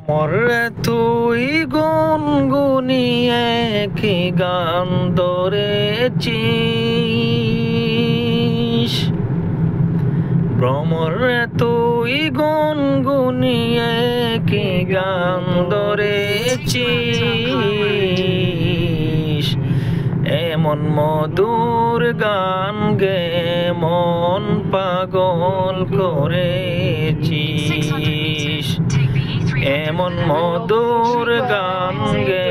মরে তুই গুনগুনিয়ে কি গান ধরেছিস, ভ্রমরে তুই গুনগুনিয়ে কি গান ধরেছিস, এমন মধুর গান গে মন পাগল করেছিস, এমন মধুর গান গে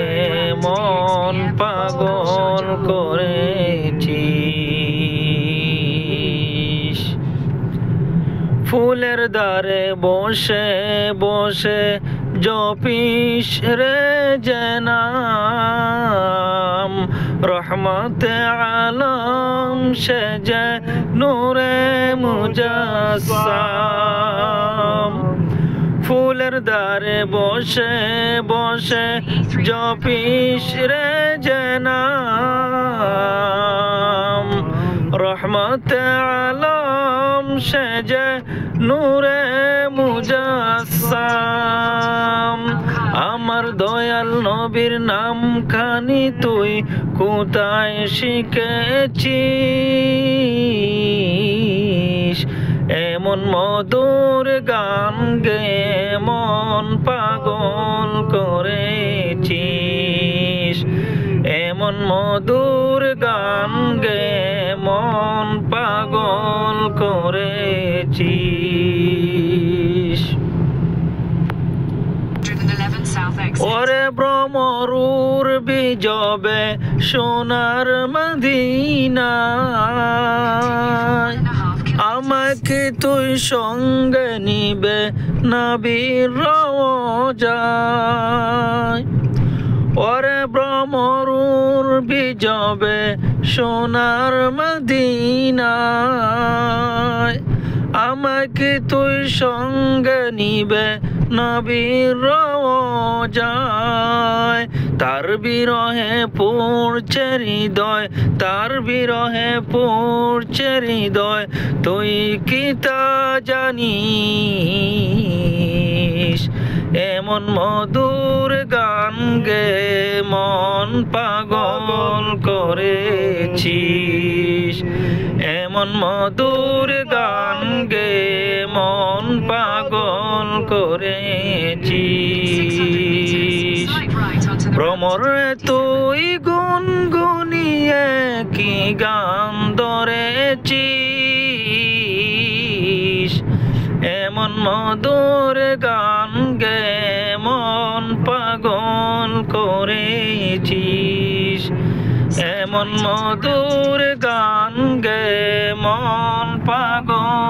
মন পাগল করেছিস। ফুলের দ্বারে বসে বসে জপিস রে যে নাম, রহমতে আলম সে যে নূরে মুজাসসাম। ফুলের দ্বারে বসে বসে জপিস রে যে নাম, রহমতে আলম সে যে নূরে মুজাসসাম। আমার দয়াল নবীর নাম খানি তুই কোথায় শিখেছিস, এমন মধুর গান গে মন পাগল করেছিস, এমন মধুর গান গে মন পাগল করেছিস। ওরে ভ্রমরুর বিজবে সোনার মদিনা, আমাকে তুই সঙ্গে নিবে নবীর রওজায়। ওরে ভ্রমরুর বিজবে সোনার মদিনায়, আমাকে তুই সঙ্গে নিবে নবীর রওজায়। তার বিরহে পড়ছে হৃদয়, তার বিরহে পড়ছে হৃদয়, তুই কি তা জানিস, এমন মধুর গান গে মন পাগল করেছিস, এমন মধুর গান গে মন পাগল করেছিস। ভ্রমরে তুই গুনগুনিয়ে কি গান ধরেছিস, এমন মধুর গান গে মন পাগল করেছিস, এমন মধুর গান গে মন পাগল